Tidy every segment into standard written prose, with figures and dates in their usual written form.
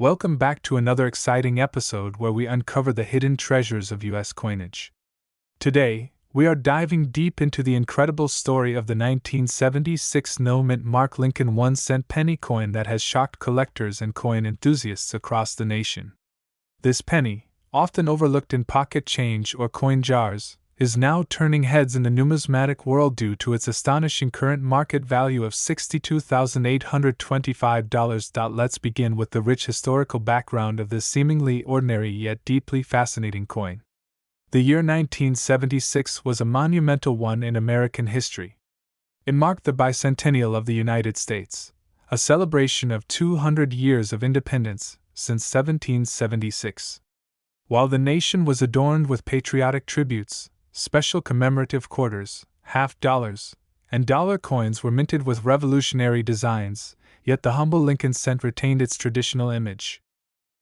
Welcome back to another exciting episode where we uncover the hidden treasures of U.S. coinage. Today, we are diving deep into the incredible story of the 1976 no-mint Mark Lincoln 1-cent penny coin that has shocked collectors and coin enthusiasts across the nation. This penny, often overlooked in pocket change or coin jars, is now turning heads in the numismatic world due to its astonishing current market value of $62,825. Let's begin with the rich historical background of this seemingly ordinary yet deeply fascinating coin. The year 1976 was a monumental one in American history. It marked the bicentennial of the United States, a celebration of 200 years of independence since 1776. While the nation was adorned with patriotic tributes, special commemorative quarters, half dollars, and dollar coins were minted with revolutionary designs, yet the humble Lincoln cent retained its traditional image.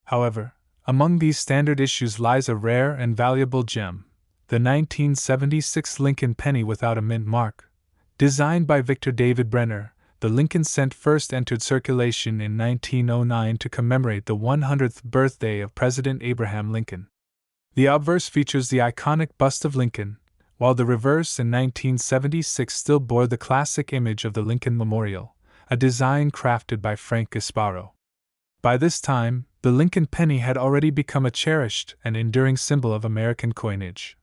However, among these standard issues lies a rare and valuable gem, the 1976 Lincoln penny without a mint mark. Designed by Victor David Brenner, the Lincoln cent first entered circulation in 1909 to commemorate the 100th birthday of President Abraham Lincoln. The obverse features the iconic bust of Lincoln, while the reverse in 1976 still bore the classic image of the Lincoln Memorial, a design crafted by Frank Gasparo. By this time, the Lincoln penny had already become a cherished and enduring symbol of American coinage.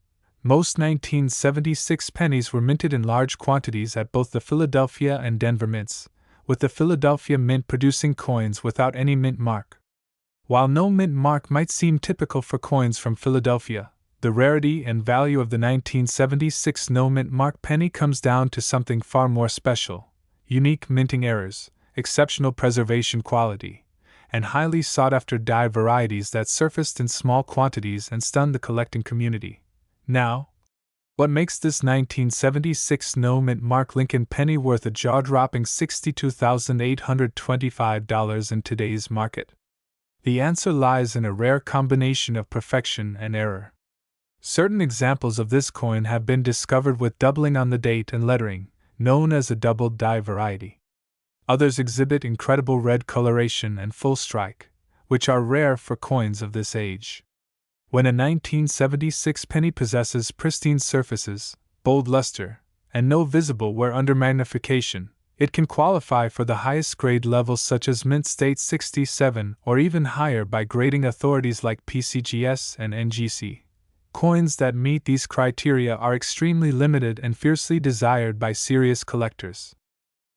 Most 1976 pennies were minted in large quantities at both the Philadelphia and Denver mints, with the Philadelphia mint producing coins without any mint mark. While no mint mark might seem typical for coins from Philadelphia, the rarity and value of the 1976 no mint mark penny comes down to something far more special: unique minting errors, exceptional preservation quality, and highly sought-after die varieties that surfaced in small quantities and stunned the collecting community. Now, what makes this 1976 no mint Mark Lincoln penny worth a jaw-dropping $62,825 in today's market? The answer lies in a rare combination of perfection and error. Certain examples of this coin have been discovered with doubling on the date and lettering, known as a doubled die variety. Others exhibit incredible red coloration and full strike, which are rare for coins of this age. When a 1976 penny possesses pristine surfaces, bold luster, and no visible wear under magnification, it can qualify for the highest grade levels such as Mint State 67 or even higher by grading authorities like PCGS and NGC. Coins that meet these criteria are extremely limited and fiercely desired by serious collectors.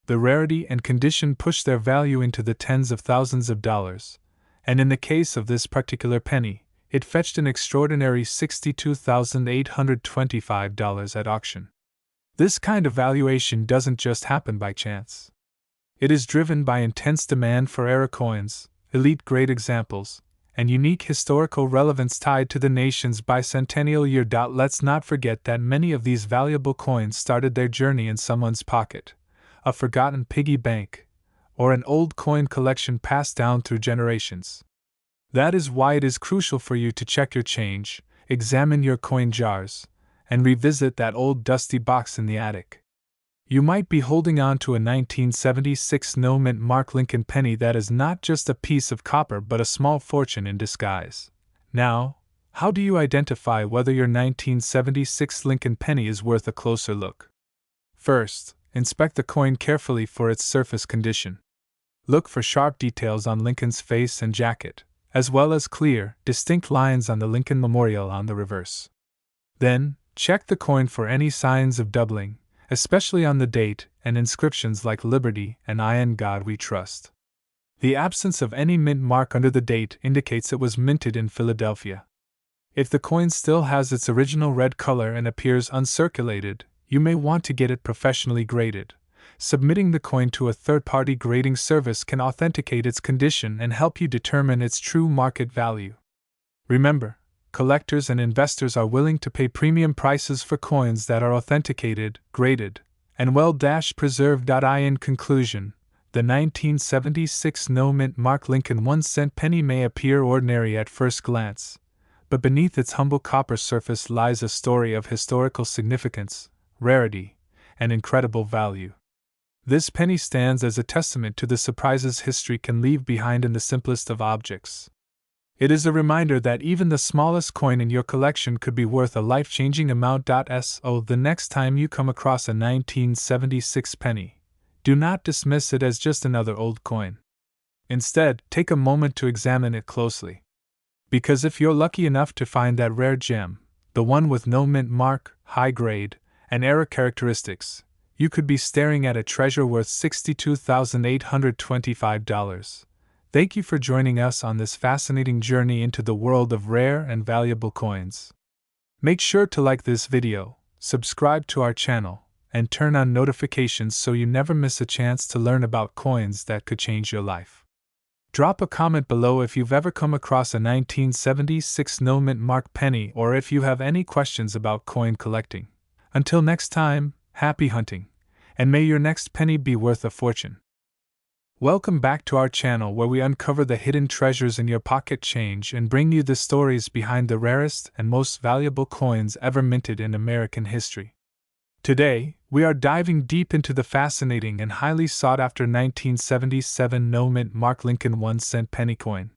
The rarity and condition push their value into the tens of thousands of dollars, and in the case of this particular penny, it fetched an extraordinary $62,825 at auction. This kind of valuation doesn't just happen by chance. It is driven by intense demand for era coins, elite grade examples, and unique historical relevance tied to the nation's bicentennial year. Let's not forget that many of these valuable coins started their journey in someone's pocket, a forgotten piggy bank, or an old coin collection passed down through generations. That is why it is crucial for you to check your change, examine your coin jars, and revisit that old dusty box in the attic. You might be holding on to a 1976 no mint Mark Lincoln penny that is not just a piece of copper but a small fortune in disguise. Now, how do you identify whether your 1976 Lincoln penny is worth a closer look? First, inspect the coin carefully for its surface condition. Look for sharp details on Lincoln's face and jacket, as well as clear, distinct lines on the Lincoln Memorial on the reverse. Then, check the coin for any signs of doubling, especially on the date and inscriptions like Liberty and I in God We Trust. The absence of any mint mark under the date indicates it was minted in Philadelphia. If the coin still has its original red color and appears uncirculated, you may want to get it professionally graded. Submitting the coin to a third-party grading service can authenticate its condition and help you determine its true market value. Remember, collectors and investors are willing to pay premium prices for coins that are authenticated, graded, and well-preserved. In conclusion, the 1976 no mint Mark Lincoln 1-cent penny may appear ordinary at first glance, but beneath its humble copper surface lies a story of historical significance, rarity, and incredible value. This penny stands as a testament to the surprises history can leave behind in the simplest of objects. It is a reminder that even the smallest coin in your collection could be worth a life-changing amount. So the next time you come across a 1976 penny, do not dismiss it as just another old coin. Instead, take a moment to examine it closely. Because if you're lucky enough to find that rare gem, the one with no mint mark, high grade, and era characteristics, you could be staring at a treasure worth $62,825. Thank you for joining us on this fascinating journey into the world of rare and valuable coins. Make sure to like this video, subscribe to our channel, and turn on notifications so you never miss a chance to learn about coins that could change your life. Drop a comment below if you've ever come across a 1976 no mint mark penny or if you have any questions about coin collecting. Until next time, happy hunting, and may your next penny be worth a fortune. Welcome back to our channel where we uncover the hidden treasures in your pocket change and bring you the stories behind the rarest and most valuable coins ever minted in American history. Today, we are diving deep into the fascinating and highly sought-after 1977 no mint mark Lincoln 1-cent penny coin.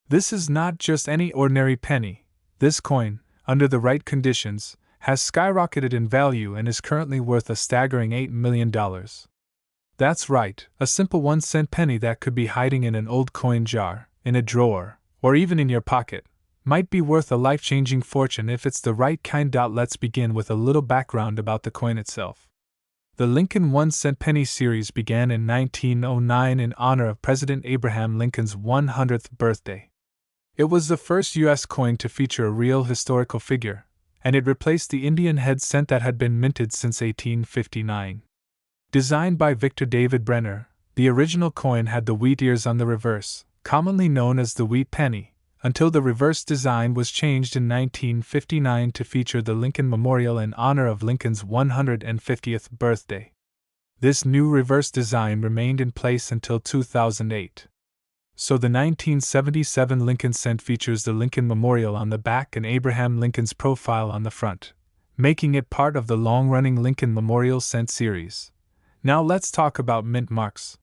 This is not just any ordinary penny. This coin, under the right conditions, has skyrocketed in value and is currently worth a staggering $8 million. That's right, a simple 1-cent penny that could be hiding in an old coin jar, in a drawer, or even in your pocket, might be worth a life-changing fortune if it's the right kind. Let's begin with a little background about the coin itself. The Lincoln 1-cent penny series began in 1909 in honor of President Abraham Lincoln's 100th birthday. It was the first U.S. coin to feature a real historical figure, and it replaced the Indian head cent that had been minted since 1859. Designed by Victor David Brenner, the original coin had the wheat ears on the reverse, commonly known as the wheat penny, until the reverse design was changed in 1959 to feature the Lincoln Memorial in honor of Lincoln's 150th birthday. This new reverse design remained in place until 2008. So the 1977 Lincoln cent features the Lincoln Memorial on the back and Abraham Lincoln's profile on the front, making it part of the long-running Lincoln Memorial cent series. Now let's talk about mint marks.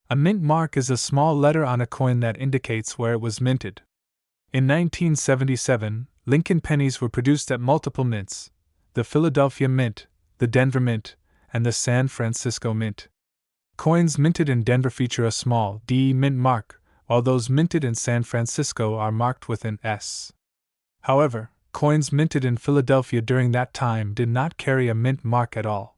A mint mark is a small letter on a coin that indicates where it was minted. In 1977, Lincoln pennies were produced at multiple mints: the Philadelphia Mint, the Denver Mint, and the San Francisco Mint. Coins minted in Denver feature a small D mint mark, while those minted in San Francisco are marked with an S. However, coins minted in Philadelphia during that time did not carry a mint mark at all.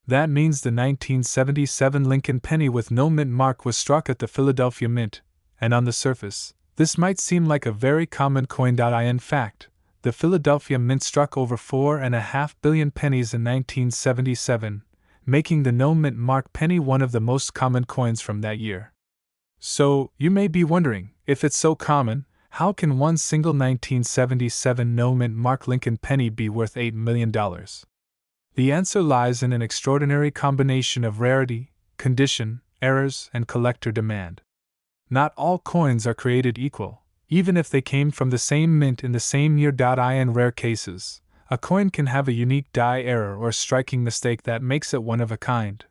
That means the 1977 Lincoln penny with no mint mark was struck at the Philadelphia Mint, and on the surface, this might seem like a very common coin. In fact, the Philadelphia Mint struck over 4.5 billion pennies in 1977, making the no mint mark penny one of the most common coins from that year. So, you may be wondering, if it's so common, how can one single 1977 no mint mark Lincoln penny be worth $8 million? The answer lies in an extraordinary combination of rarity, condition, errors, and collector demand. Not all coins are created equal, even if they came from the same mint in the same year. In rare cases, a coin can have a unique die error or striking mistake that makes it one of a kind.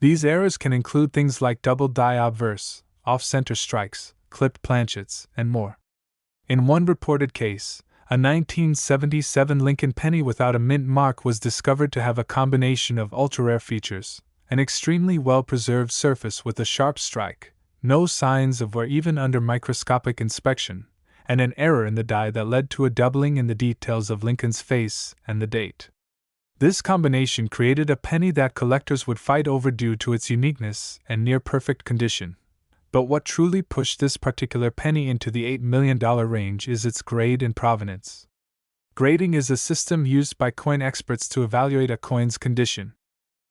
These errors can include things like double die obverse, off-center strikes, clipped planchets, and more. In one reported case, a 1977 Lincoln penny without a mint mark was discovered to have a combination of ultra-rare features: an extremely well-preserved surface with a sharp strike, no signs of wear even under microscopic inspection, and an error in the die that led to a doubling in the details of Lincoln's face and the date. This combination created a penny that collectors would fight over due to its uniqueness and near-perfect condition. But what truly pushed this particular penny into the $8 million range is its grade and provenance. Grading is a system used by coin experts to evaluate a coin's condition.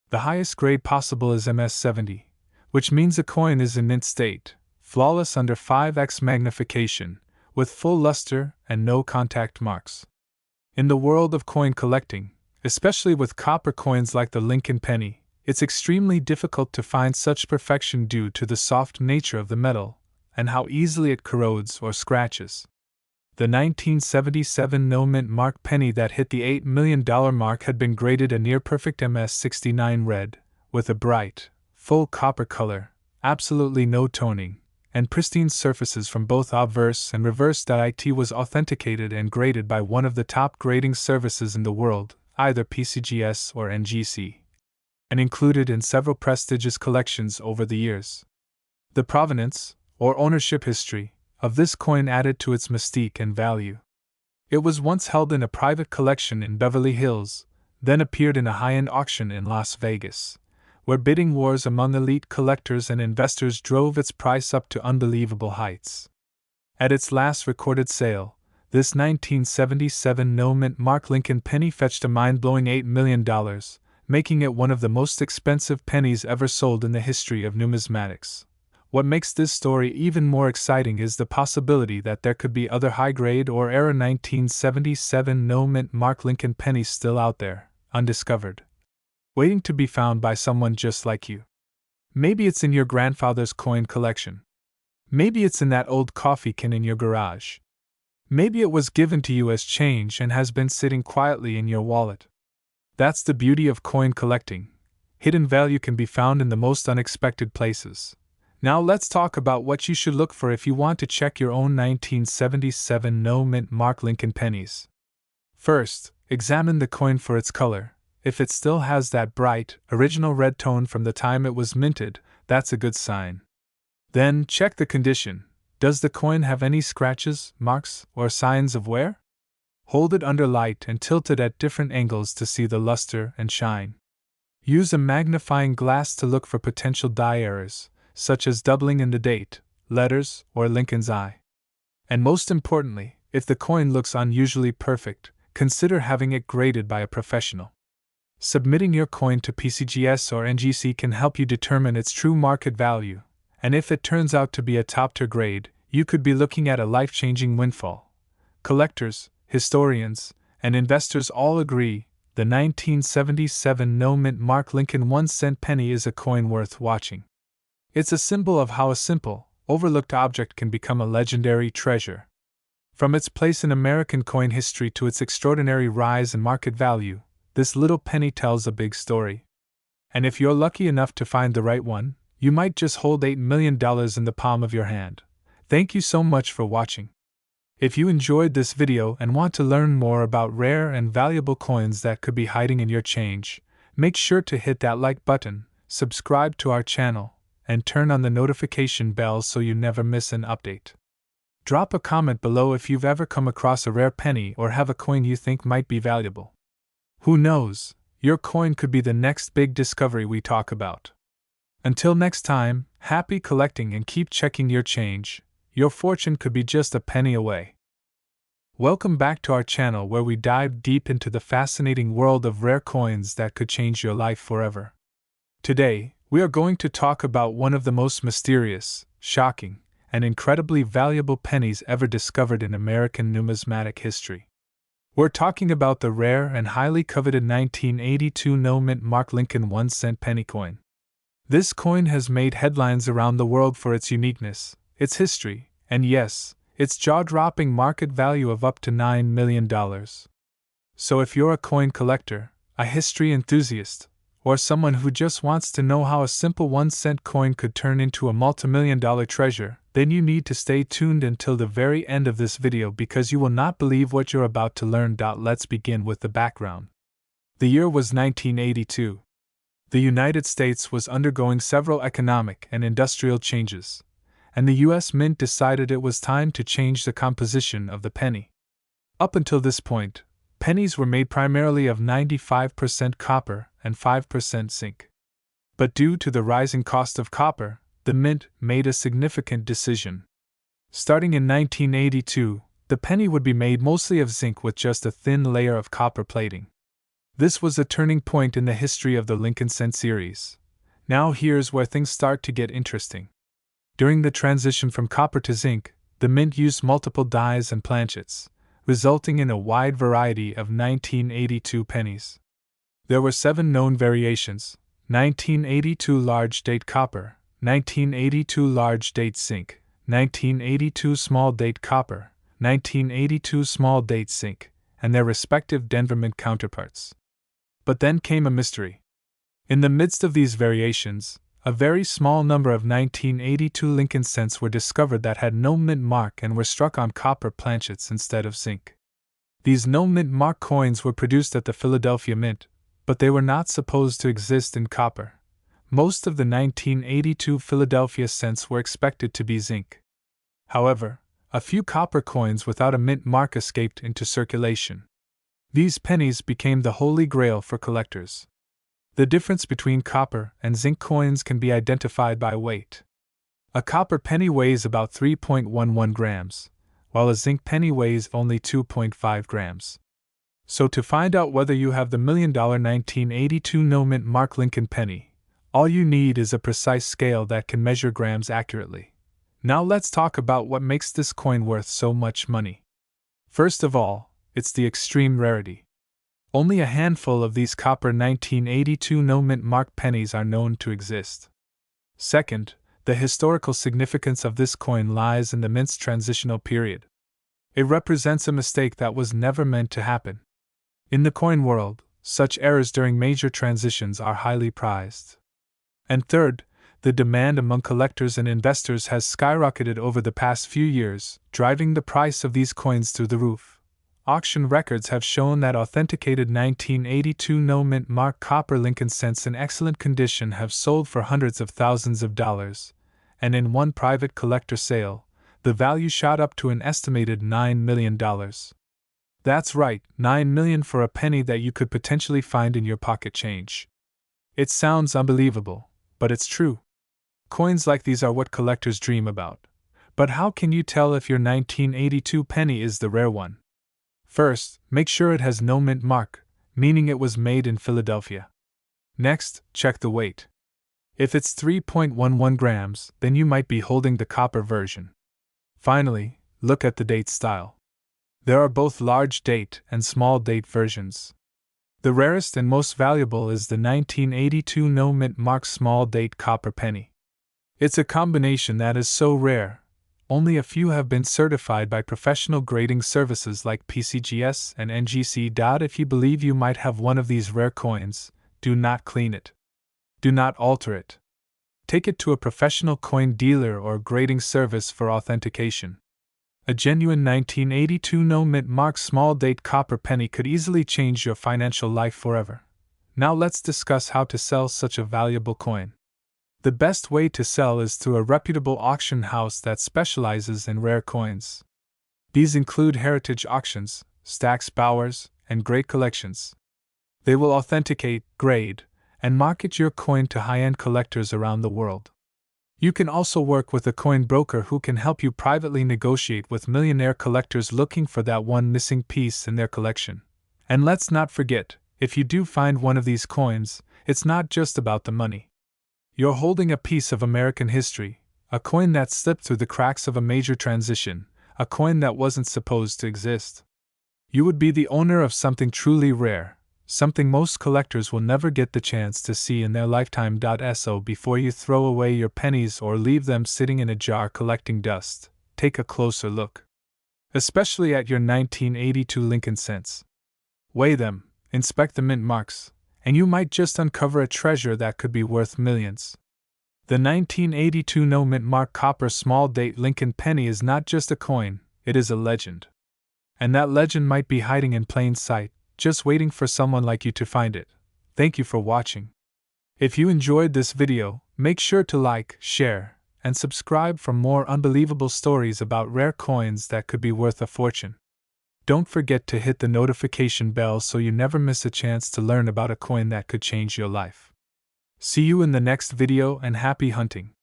The highest grade possible is MS70, which means a coin is in mint state, flawless under 5x magnification, with full luster and no contact marks. In the world of coin collecting, especially with copper coins like the Lincoln penny, it's extremely difficult to find such perfection due to the soft nature of the metal and how easily it corrodes or scratches. The 1977 no mint mark penny that hit the $8 million mark had been graded a near-perfect MS69 red, with a bright, full copper color, absolutely no toning, and pristine surfaces from both obverse and reverse. It was authenticated and graded by one of the top grading services in the world, either PCGS or NGC, and included in several prestigious collections over the years. The provenance, or ownership history, of this coin added to its mystique and value. It was once held in a private collection in Beverly Hills, then appeared in a high-end auction in Las Vegas, where bidding wars among elite collectors and investors drove its price up to unbelievable heights. At its last recorded sale, this 1977 no-mint Mark Lincoln penny fetched a mind-blowing $8 million, making it one of the most expensive pennies ever sold in the history of numismatics. What makes this story even more exciting is the possibility that there could be other high-grade or era 1977 no-mint Mark Lincoln pennies still out there, undiscovered, waiting to be found by someone just like you. Maybe it's in your grandfather's coin collection. Maybe it's in that old coffee can in your garage. Maybe it was given to you as change and has been sitting quietly in your wallet. That's the beauty of coin collecting. Hidden value can be found in the most unexpected places. Now let's talk about what you should look for if you want to check your own 1977 no-mint Mark Lincoln pennies. First, examine the coin for its color. If it still has that bright, original red tone from the time it was minted, that's a good sign. Then, check the condition. Does the coin have any scratches, marks, or signs of wear? Hold it under light and tilt it at different angles to see the luster and shine. Use a magnifying glass to look for potential die errors, such as doubling in the date, letters, or Lincoln's eye. And most importantly, if the coin looks unusually perfect, consider having it graded by a professional. Submitting your coin to PCGS or NGC can help you determine its true market value, and if it turns out to be a top-tier grade, you could be looking at a life-changing windfall. Collectors, historians, and investors all agree the 1977 no-mint Mark Lincoln 1-cent penny is a coin worth watching. It's a symbol of how a simple, overlooked object can become a legendary treasure. From its place in American coin history to its extraordinary rise in market value, this little penny tells a big story. And if you're lucky enough to find the right one, you might just hold $8 million in the palm of your hand. Thank you so much for watching. If you enjoyed this video and want to learn more about rare and valuable coins that could be hiding in your change, make sure to hit that like button, subscribe to our channel, and turn on the notification bell so you never miss an update. Drop a comment below if you've ever come across a rare penny or have a coin you think might be valuable. Who knows, your coin could be the next big discovery we talk about. Until next time, happy collecting and keep checking your change. Your fortune could be just a penny away. Welcome back to our channel where we dive deep into the fascinating world of rare coins that could change your life forever. Today, we are going to talk about one of the most mysterious, shocking, and incredibly valuable pennies ever discovered in American numismatic history. We're talking about the rare and highly coveted 1982 no-mint Mark Lincoln 1-cent penny coin. This coin has made headlines around the world for its uniqueness, its history, and yes, its jaw-dropping market value of up to $9 million. So if you're a coin collector, a history enthusiast, or someone who just wants to know how a simple 1-cent coin could turn into a multimillion-dollar treasure, then you need to stay tuned until the very end of this video because you will not believe what you're about to learn. Let's begin with the background. The year was 1982. The United States was undergoing several economic and industrial changes, and the U.S. Mint decided it was time to change the composition of the penny. Up until this point, pennies were made primarily of 95% copper and 5% zinc. But due to the rising cost of copper, the Mint made a significant decision. Starting in 1982, the penny would be made mostly of zinc with just a thin layer of copper plating. This was a turning point in the history of the Lincoln cent series. Now here's where things start to get interesting. During the transition from copper to zinc, the Mint used multiple dies and planchets, resulting in a wide variety of 1982 pennies. There were 7 known variations: 1982 large date copper, 1982 large date zinc, 1982 small date copper, 1982 small date zinc, and their respective Denver Mint counterparts. But then came a mystery. In the midst of these variations, A very small number of 1982 Lincoln cents were discovered that had no mint mark and were struck on copper planchets instead of zinc. These no mint mark coins were produced at the Philadelphia Mint, but they were not supposed to exist in copper. Most of the 1982 Philadelphia cents were expected to be zinc. However, a few copper coins without a mint mark escaped into circulation. These pennies became the holy grail for collectors. The difference between copper and zinc coins can be identified by weight. A copper penny weighs about 3.11 grams, while a zinc penny weighs only 2.5 grams. So to find out whether you have the $1 million 1982 no mint mark Lincoln penny, all you need is a precise scale that can measure grams accurately. Now let's talk about what makes this coin worth so much money. First of all, it's the extreme rarity. Only a handful of these copper 1982 no mint mark pennies are known to exist. Second, the historical significance of this coin lies in the mint's transitional period. It represents a mistake that was never meant to happen. In the coin world, such errors during major transitions are highly prized. And third, the demand among collectors and investors has skyrocketed over the past few years, driving the price of these coins through the roof. Auction records have shown that authenticated 1982 no mint mark copper Lincoln cents in excellent condition have sold for hundreds of thousands of dollars, and in one private collector sale, the value shot up to an estimated $9 million. That's right, $9 million for a penny that you could potentially find in your pocket change. It sounds unbelievable, but it's true. Coins like these are what collectors dream about. But how can you tell if your 1982 penny is the rare one? First, make sure it has no mint mark, meaning it was made in Philadelphia. Next, check the weight. If it's 3.11 grams, then you might be holding the copper version. Finally, look at the date style. There are both large date and small date versions. The rarest and most valuable is the 1982 no mint mark small date copper penny. It's a combination that is so rare, only a few have been certified by professional grading services like PCGS and NGC. If you believe you might have one of these rare coins, do not clean it. Do not alter it. Take it to a professional coin dealer or grading service for authentication. A genuine 1982 no mint mark small date copper penny could easily change your financial life forever. Now let's discuss how to sell such a valuable coin. The best way to sell is through a reputable auction house that specializes in rare coins. These include Heritage Auctions, Stack's Bowers, and Great Collections. They will authenticate, grade, and market your coin to high-end collectors around the world. You can also work with a coin broker who can help you privately negotiate with millionaire collectors looking for that one missing piece in their collection. And let's not forget, if you do find one of these coins, it's not just about the money. You're holding a piece of American history, a coin that slipped through the cracks of a major transition, a coin that wasn't supposed to exist. You would be the owner of something truly rare, something most collectors will never get the chance to see in their lifetime. So before you throw away your pennies or leave them sitting in a jar collecting dust, take a closer look. Especially at your 1982 Lincoln cents. Weigh them, inspect the mint marks, and you might just uncover a treasure that could be worth millions. The 1982 no mint mark copper small date Lincoln penny is not just a coin, it is a legend. And that legend might be hiding in plain sight, just waiting for someone like you to find it. Thank you for watching. If you enjoyed this video, make sure to like, share, and subscribe for more unbelievable stories about rare coins that could be worth a fortune. Don't forget to hit the notification bell so you never miss a chance to learn about a coin that could change your life. See you in the next video and happy hunting.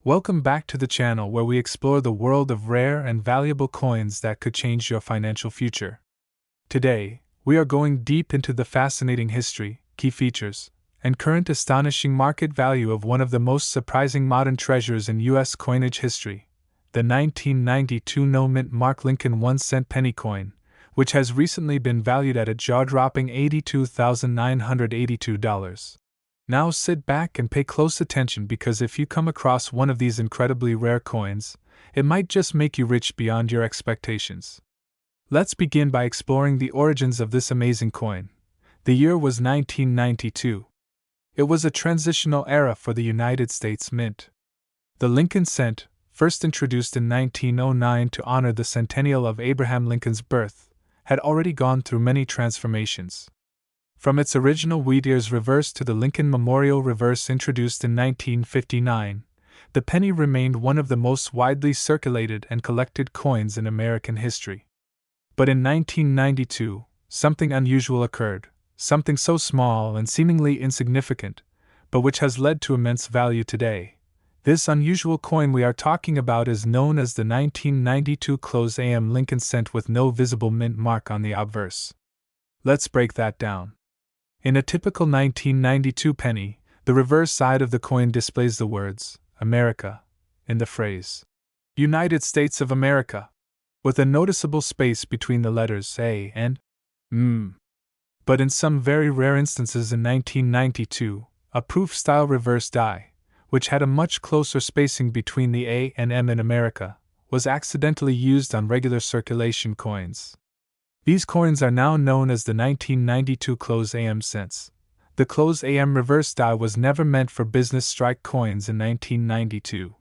Welcome back to the channel where we explore the world of rare and valuable coins that could change your financial future. Today, we are going deep into the fascinating history, key features, and current astonishing market value of one of the most surprising modern treasures in U.S. coinage history, the 1992 no mint mark Lincoln 1-cent penny coin, which has recently been valued at a jaw-dropping $82,982. Now sit back and pay close attention because if you come across one of these incredibly rare coins, it might just make you rich beyond your expectations. Let's begin by exploring the origins of this amazing coin. The year was 1992. It was a transitional era for the United States Mint. The Lincoln cent, first introduced in 1909 to honor the centennial of Abraham Lincoln's birth, had already gone through many transformations. From its original wheat ears reverse to the Lincoln Memorial reverse introduced in 1959, the penny remained one of the most widely circulated and collected coins in American history. But in 1992, something unusual occurred, something so small and seemingly insignificant, but which has led to immense value today. This unusual coin we are talking about is known as the 1992 close AM Lincoln cent with no visible mint mark on the obverse. Let's break that down. In a typical 1992 penny, the reverse side of the coin displays the words, America, in the phrase, United States of America, with a noticeable space between the letters A and M. But in some very rare instances in 1992, a proof-style reverse die, which had a much closer spacing between the A and M in America, was accidentally used on regular circulation coins. These coins are now known as the 1992 close AM cents. The close AM reverse die was never meant for business strike coins in 1992.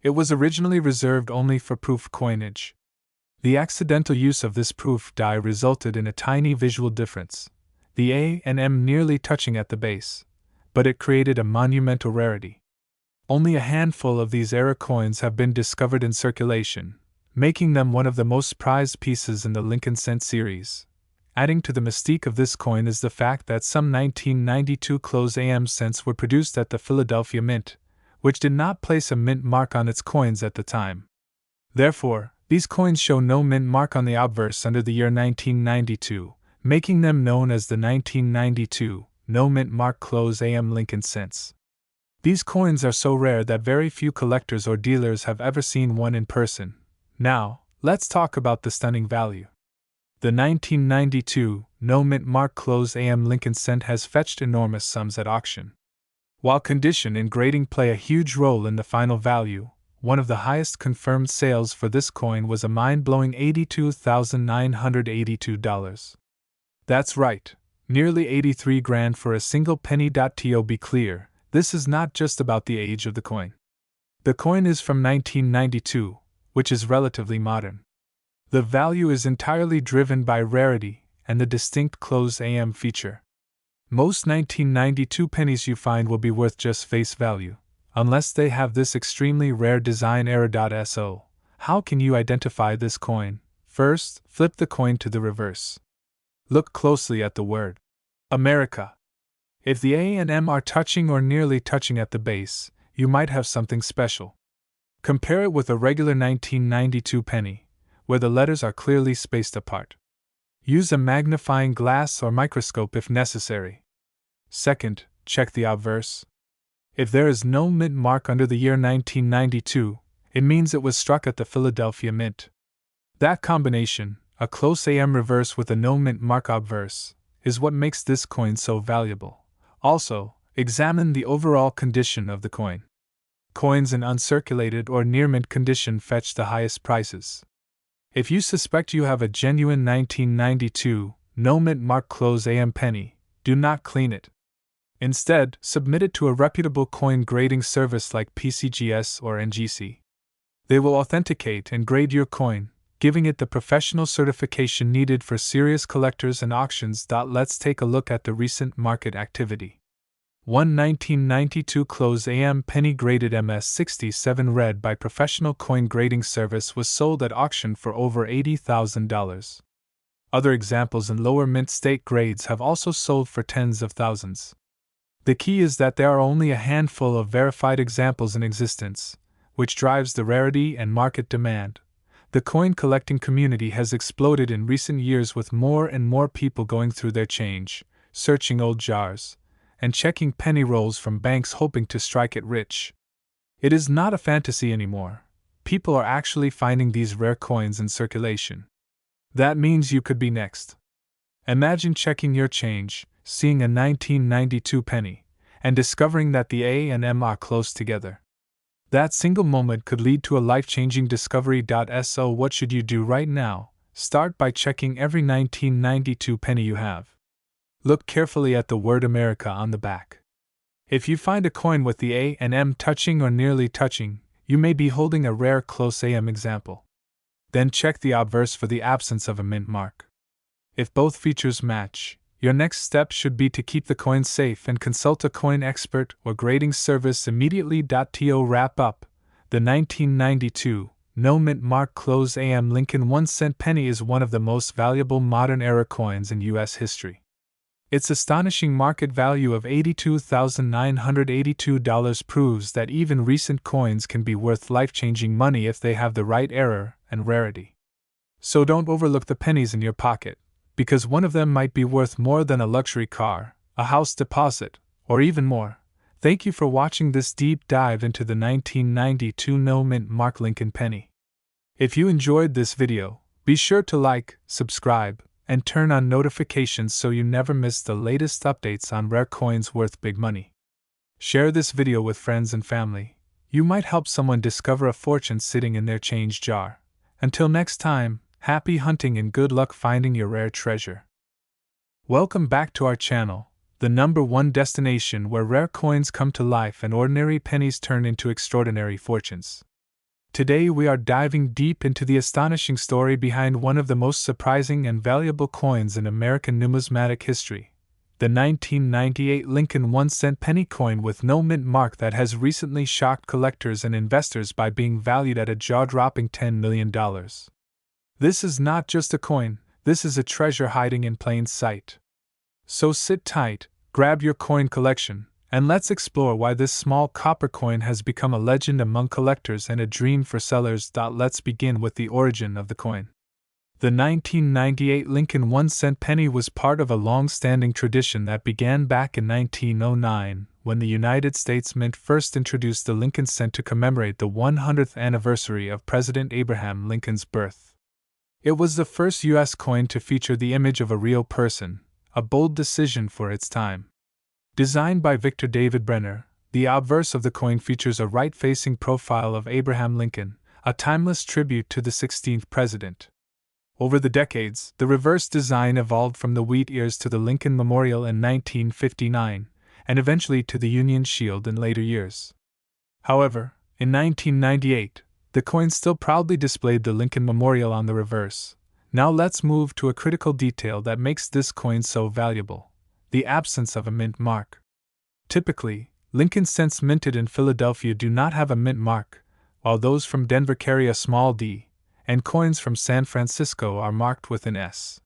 It was originally reserved only for proof coinage. The accidental use of this proof die resulted in a tiny visual difference, the A and M nearly touching at the base, but it created a monumental rarity. Only a handful of these era coins have been discovered in circulation, making them one of the most prized pieces in the Lincoln cent series. Adding to the mystique of this coin is the fact that some 1992 close AM cents were produced at the Philadelphia Mint, which did not place a mint mark on its coins at the time. Therefore, these coins show no mint mark on the obverse under the year 1992, making them known as the 1992 no mint mark close AM Lincoln cents. These coins are so rare that very few collectors or dealers have ever seen one in person. Now, let's talk about the stunning value. The 1992 no mint mark close AM Lincoln cent has fetched enormous sums at auction. While condition and grading play a huge role in the final value, one of the highest confirmed sales for this coin was a mind-blowing $82,982. That's right, nearly 83 grand for a single penny. To be clear, this is not just about the age of the coin. The coin is from 1992, which is relatively modern. The value is entirely driven by rarity and the distinct close AM feature. Most 1992 pennies you find will be worth just face value, unless they have this extremely rare design error. So, how can you identify this coin? First, flip the coin to the reverse. Look closely at the word America. If the A and M are touching or nearly touching at the base, you might have something special. Compare it with a regular 1992 penny, where the letters are clearly spaced apart. Use a magnifying glass or microscope if necessary. Second, check the obverse. If there is no mint mark under the year 1992, it means it was struck at the Philadelphia Mint. That combination, a close AM reverse with a no mint mark obverse, is what makes this coin so valuable. Also, examine the overall condition of the coin. Coins in uncirculated or near mint condition fetch the highest prices. If you suspect you have a genuine 1992 no mint mark close AM penny, do not clean it. Instead, submit it to a reputable coin grading service like PCGS or NGC. They will authenticate and grade your coin, giving it the professional certification needed for serious collectors and auctions. Let's take a look at the recent market activity. One 1992 close AM penny graded MS67 red by professional coin grading service was sold at auction for over $80,000. Other examples in lower mint state grades have also sold for tens of thousands. The key is that there are only a handful of verified examples in existence, which drives the rarity and market demand. The coin collecting community has exploded in recent years with more and more people going through their change, searching old jars, and checking penny rolls from banks hoping to strike it rich. It is not a fantasy anymore. People are actually finding these rare coins in circulation. That means you could be next. Imagine checking your change, seeing a 1992 penny, and discovering that the A and M are close together. That single moment could lead to a life-changing discovery. So what should you do right now? Start by checking every 1992 penny you have. Look carefully at the word America on the back. If you find a coin with the A and M touching or nearly touching, you may be holding a rare close AM example. Then check the obverse for the absence of a mint mark. If both features match, your next step should be to keep the coin safe and consult a coin expert or grading service immediately. To wrap up, the 1992 no mint mark close AM Lincoln 1-cent penny is one of the most valuable modern-era coins in U.S. history. Its astonishing market value of $82,982 proves that even recent coins can be worth life-changing money if they have the right era and rarity. So don't overlook the pennies in your pocket, because one of them might be worth more than a luxury car, a house deposit, or even more. Thank you for watching this deep dive into the 1992 no mint mark Lincoln penny. If you enjoyed this video, be sure to like, subscribe, and turn on notifications so you never miss the latest updates on rare coins worth big money. Share this video with friends and family. You might help someone discover a fortune sitting in their change jar. Until next time, happy hunting and good luck finding your rare treasure. Welcome back to our channel, the #1 destination where rare coins come to life and ordinary pennies turn into extraordinary fortunes. Today we are diving deep into the astonishing story behind one of the most surprising and valuable coins in American numismatic history, the 1998 Lincoln 1-cent penny coin with no mint mark that has recently shocked collectors and investors by being valued at a jaw-dropping $10 million. This is not just a coin, this is a treasure hiding in plain sight. So sit tight, grab your coin collection, and let's explore why this small copper coin has become a legend among collectors and a dream for sellers. Let's begin with the origin of the coin. The 1998 Lincoln 1-cent penny was part of a long-standing tradition that began back in 1909, when the United States Mint first introduced the Lincoln cent to commemorate the 100th anniversary of President Abraham Lincoln's birth. It was the first U.S. coin to feature the image of a real person, a bold decision for its time. Designed by Victor David Brenner, the obverse of the coin features a right-facing profile of Abraham Lincoln, a timeless tribute to the 16th president. Over the decades, the reverse design evolved from the wheat ears to the Lincoln Memorial in 1959, and eventually to the Union Shield in later years. However, in 1998, the coin still proudly displayed the Lincoln Memorial on the reverse. Now let's move to a critical detail that makes this coin so valuable: the absence of a mint mark. Typically, Lincoln cents minted in Philadelphia do not have a mint mark, while those from Denver carry a small d, and coins from San Francisco are marked with an S.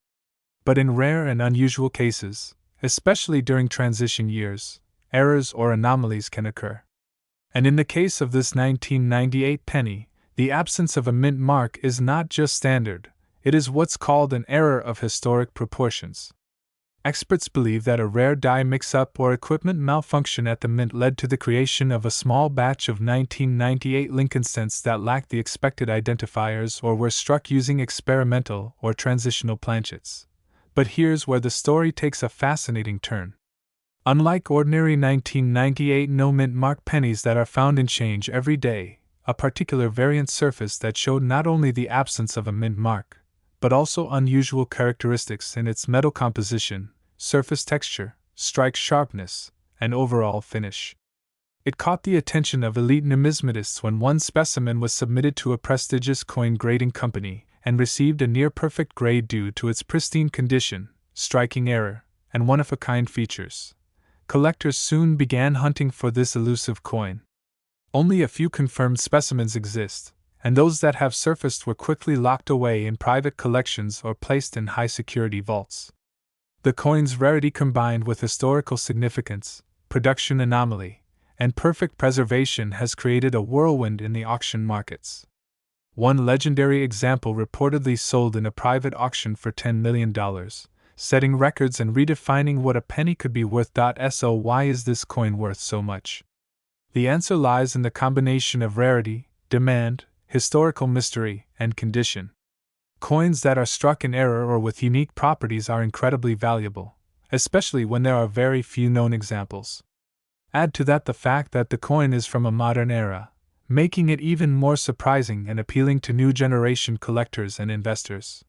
But in rare and unusual cases, especially during transition years, errors or anomalies can occur. And in the case of this 1998 penny, the absence of a mint mark is not just standard, it is what's called an error of historic proportions. Experts believe that a rare die mix-up or equipment malfunction at the mint led to the creation of a small batch of 1998 Lincoln cents that lacked the expected identifiers or were struck using experimental or transitional planchets. But here's where the story takes a fascinating turn. Unlike ordinary 1998 no mint mark pennies that are found in change every day, a particular variant surfaced that showed not only the absence of a mint mark, but also unusual characteristics in its metal composition, surface texture, strike sharpness, and overall finish. It caught the attention of elite numismatists when one specimen was submitted to a prestigious coin grading company and received a near-perfect grade due to its pristine condition, striking error, and one-of-a-kind features. Collectors soon began hunting for this elusive coin. Only a few confirmed specimens exist, and those that have surfaced were quickly locked away in private collections or placed in high-security vaults. The coin's rarity combined with historical significance, production anomaly, and perfect preservation has created a whirlwind in the auction markets. One legendary example reportedly sold in a private auction for $10 million, setting records and redefining what a penny could be worth. So why is this coin worth so much? The answer lies in the combination of rarity, demand, historical mystery, and condition. Coins that are struck in error or with unique properties are incredibly valuable, especially when there are very few known examples. Add to that the fact that the coin is from a modern era, making it even more surprising and appealing to new generation collectors and investors.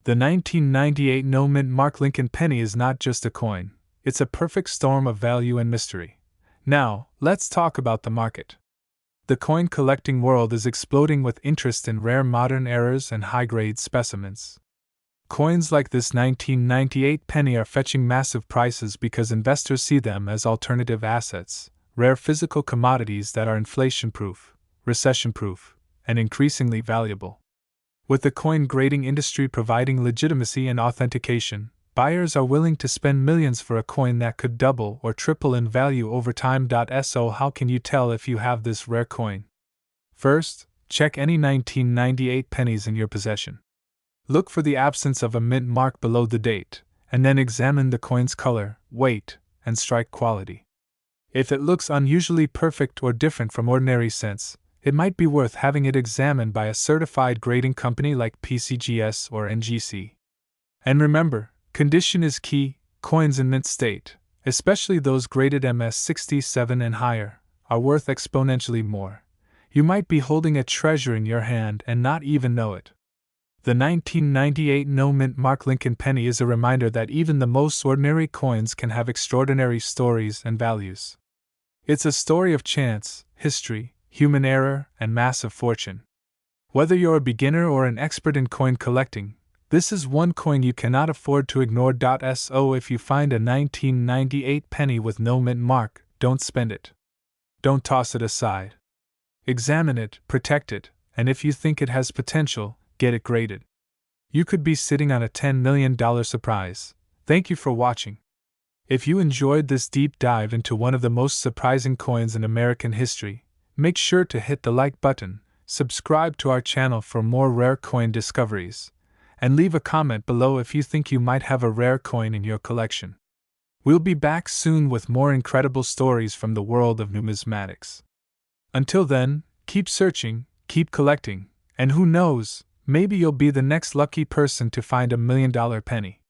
The 1998 no mint mark Lincoln penny is not just a coin, it's a perfect storm of value and mystery. Now, let's talk about the market. The coin collecting world is exploding with interest in rare modern eras and high-grade specimens. Coins like this 1998 penny are fetching massive prices because investors see them as alternative assets, rare physical commodities that are inflation-proof, recession-proof, and increasingly valuable. With the coin grading industry providing legitimacy and authentication, buyers are willing to spend millions for a coin that could double or triple in value over time. So, how can you tell if you have this rare coin? First, check any 1998 pennies in your possession. Look for the absence of a mint mark below the date, and then examine the coin's color, weight, and strike quality. If it looks unusually perfect or different from ordinary cents, it might be worth having it examined by a certified grading company like PCGS or NGC. And remember, condition is key. Coins in mint state, especially those graded MS67 and higher, are worth exponentially more. You might be holding a treasure in your hand and not even know it. The 1998 no mint mark Lincoln penny is a reminder that even the most ordinary coins can have extraordinary stories and values. It's a story of chance, history, human error, and massive fortune. Whether you're a beginner or an expert in coin collecting, this is one coin you cannot afford to ignore. So, if you find a 1998 penny with no mint mark, don't spend it. Don't toss it aside. Examine it, protect it, and if you think it has potential, get it graded. You could be sitting on a $10 million surprise. Thank you for watching. If you enjoyed this deep dive into one of the most surprising coins in American history, make sure to hit the like button, subscribe to our channel for more rare coin discoveries, and leave a comment below if you think you might have a rare coin in your collection. We'll be back soon with more incredible stories from the world of numismatics. Until then, keep searching, keep collecting, and who knows, maybe you'll be the next lucky person to find $1 million penny.